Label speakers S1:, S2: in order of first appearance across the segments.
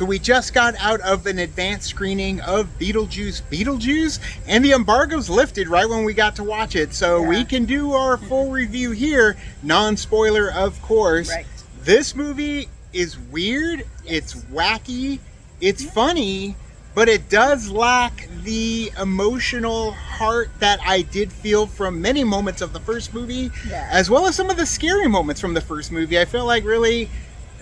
S1: So we just got out of an advanced screening of Beetlejuice Beetlejuice, and the embargo's lifted right when we got to watch it. So we can do our full review here, non-spoiler of course.
S2: Right.
S1: This movie is weird, it's wacky, it's funny, but it does lack the emotional heart that I did feel from many moments of the first movie, as well as some of the scary moments from the first movie. I feel like really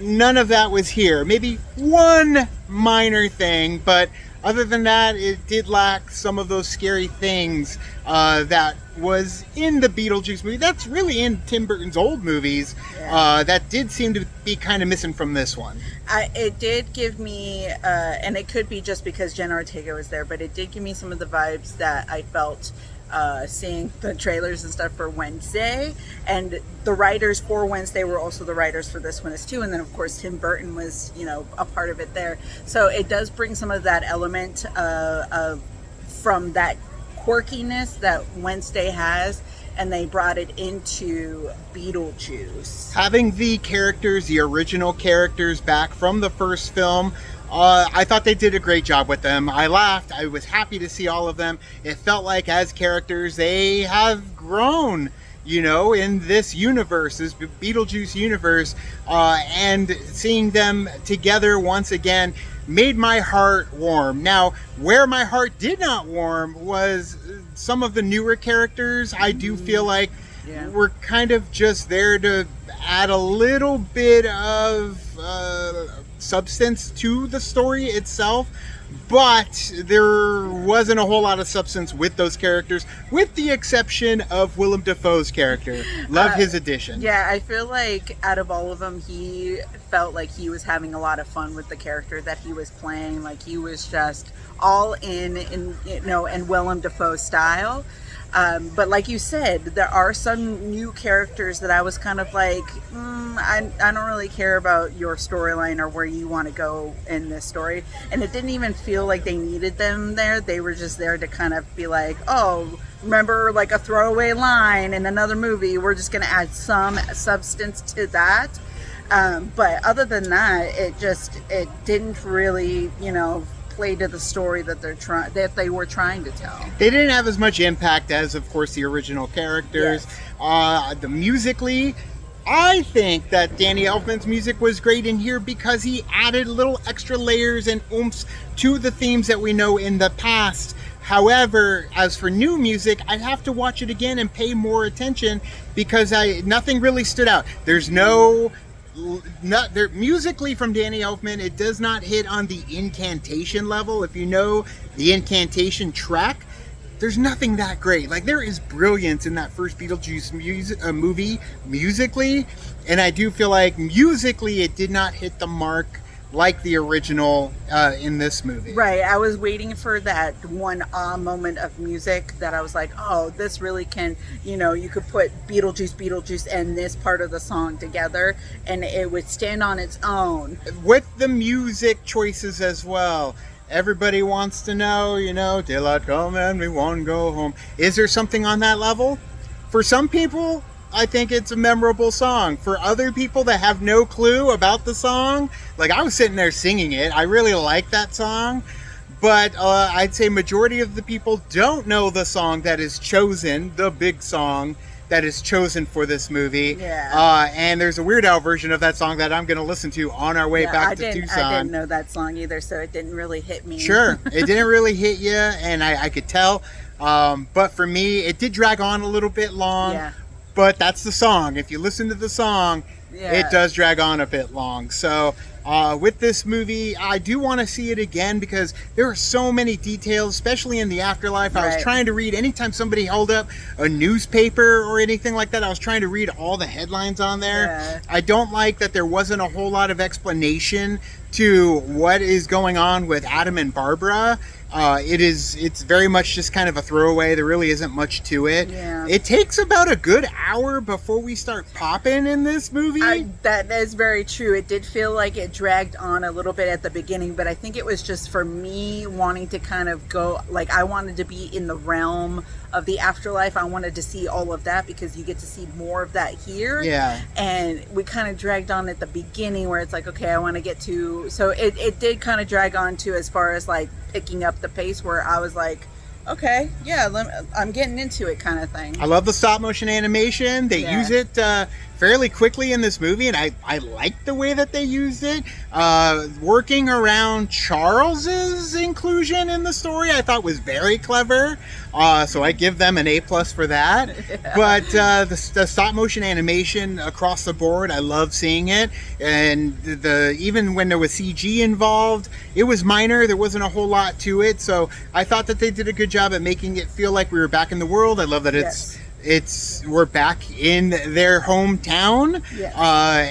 S1: none of that was here. Maybe one minor thing, but other than that, it did lack some of those scary things that was in the Beetlejuice movie. That's really in Tim Burton's old movies. That did seem to be kind of missing from this one.
S2: It did give me, and it could be just because Jenna Ortega was there, but it did give me some of the vibes that I felt seeing the trailers and stuff for Wednesday. And the writers for Wednesday were also the writers for this one as too. And then of course Tim Burton was, a part of it there. So it does bring some of that element of from that quirkiness that Wednesday has, and they brought it into Beetlejuice.
S1: Having the original characters back from the first film, I thought they did a great job with them. I laughed. I was happy to see all of them. It felt like as characters, they have grown, in this universe, this Beetlejuice universe, and seeing them together once again made my heart warm. Now, where my heart did not warm was some of the newer characters. I do feel like we're kind of just there to add a little bit of substance to the story itself, but there wasn't a whole lot of substance with those characters, with the exception of Willem Dafoe's character. Love his addition.
S2: Yeah, I feel like out of all of them, he felt like he was having a lot of fun with the character that he was playing. Like he was just all in Willem Dafoe style. But like you said, there are some new characters that I was kind of like, I don't really care about your storyline or where you want to go in this story. And it didn't even feel like they needed them there. They were just there to kind of be like, oh, remember like a throwaway line in another movie. We're just going to add some substance to that. But other than that, it didn't really, play to the story that they were trying to tell.
S1: They didn't have as much impact as, of course, the original characters. The musically, I think that Danny Elfman's music was great in here because he added little extra layers and oomph to the themes that we know in the past. However, as for new music, I'd have to watch it again and pay more attention because nothing really stood out. There's musically from Danny Elfman, it does not hit on the incantation level. If you know the incantation track, there's nothing that great. Like, there is brilliance in that first Beetlejuice movie musically, and I do feel like musically it did not hit the mark like the original in this movie.
S2: Right. I was waiting for that one moment of music that I was like, oh, this really can, you could put Beetlejuice and this part of the song together and it would stand on its own.
S1: With the music choices as well. Everybody wants to know, daylight come and we won't go home. Is there something on that level? For some people, I think it's a memorable song. For other people that have no clue about the song, like I was sitting there singing it. I really like that song. But I'd say majority of the people don't know the song that is chosen, the big song that is chosen for this movie.
S2: Yeah.
S1: And there's a Weird Al version of that song that I'm going to listen to on our way back to Tucson.
S2: I didn't know that song either, so it didn't really hit me.
S1: Sure. It didn't really hit you, and I could tell. But for me, it did drag on a little bit long.
S2: Yeah.
S1: But that's the song. If you listen to the song, it does drag on a bit long. So with this movie, I do want to see it again because there are so many details, especially in the afterlife. I was trying to read, anytime somebody held up a newspaper or anything like that, I was trying to read all the headlines on there.
S2: Yeah.
S1: I don't like that there wasn't a whole lot of explanation to what is going on with Adam and Barbara. It's very much just kind of a throwaway. There really isn't much to it.
S2: Yeah.
S1: It takes about a good hour before we start popping in this movie.
S2: That is very true. It did feel like it dragged on a little bit at the beginning, but I think it was just for me wanting to kind of go, like, I wanted to be in the realm of the afterlife. I wanted to see all of that because you get to see more of that here.
S1: Yeah.
S2: And we kind of dragged on at the beginning where it's like, okay, I want to get to, so it did kind of drag on to as far as like picking up the pace where I was like, okay, yeah, I'm getting into it kind of thing.
S1: I love the stop motion animation. They use it fairly quickly in this movie, and I like the way that they used it. Working around Charles's inclusion in the story, I thought was very clever. So I give them an A+ for that. Yeah. But the stop motion animation across the board, I love seeing it. And even when there was CG involved, it was minor. There wasn't a whole lot to it. So I thought that they did a good job at making it feel like we were back in the world. I love that we're back in their hometown. Yes.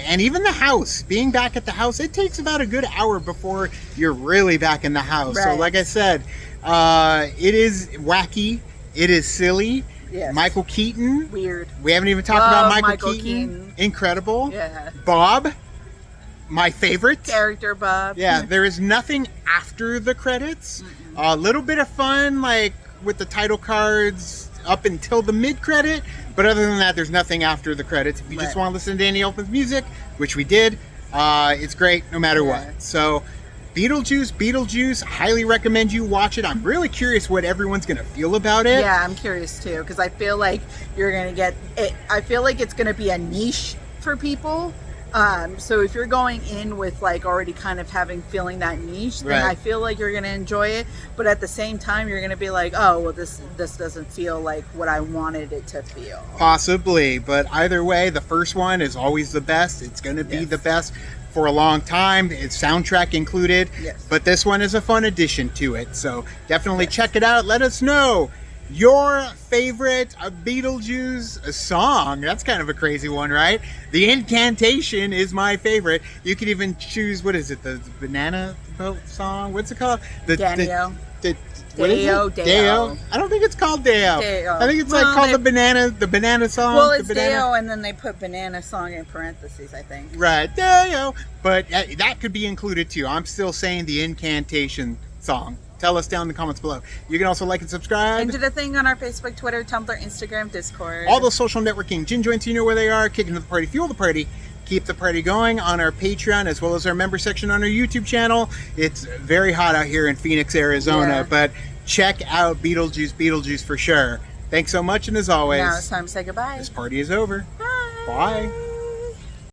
S1: And even the house, being back at the house, it takes about a good hour before you're really back in the house. Right. So like I said, it is wacky, it is silly. Yes. Michael Keaton,
S2: weird.
S1: We haven't even talked about Michael Keaton. Incredible.
S2: Yeah.
S1: Bob, my favorite
S2: character. Bob.
S1: Yeah. There is nothing after the credits. A little bit of fun, like with the title cards up until the mid-credit, but other than that, there's nothing after the credits. If you just want to listen to Danny Elfman's music, which we did, it's great no matter what. So Beetlejuice, highly recommend you watch it. I'm really curious what everyone's going to feel about it.
S2: Yeah, I'm curious too, because I feel like you're going to get it. I feel like it's going to be a niche for people. So if you're going in with like already kind of feeling that niche, then I feel like you're going to enjoy it. But at the same time, you're going to be like, oh, well, this doesn't feel like what I wanted it to feel.
S1: Possibly, but either way, the first one is always the best. It's going to be the best for a long time. It's soundtrack included, but this one is a fun addition to it. So definitely check it out. Let us know your favorite Beetlejuice song. That's kind of a crazy one, right? The Incantation is my favorite. You could even choose, what is it, the banana boat song? What's it called?
S2: Deo.
S1: Deo. I don't think it's called Deo. I think it's called the banana song.
S2: Well, it's Deo, and then they put banana song in parentheses, I think.
S1: Right, Deo. But that could be included too. I'm still saying the Incantation song. Tell us down in the comments below. You can also like and subscribe.
S2: And do the thing on our Facebook, Twitter, Tumblr, Instagram, Discord.
S1: All those social networking gin joints, you know where they are. Kick into the party, fuel the party, keep the party going on our Patreon, as well as our member section on our YouTube channel. It's very hot out here in Phoenix, Arizona, but check out Beetlejuice for sure. Thanks so much, and as always,
S2: now it's time to say goodbye.
S1: This party is over.
S2: Bye.
S1: Bye.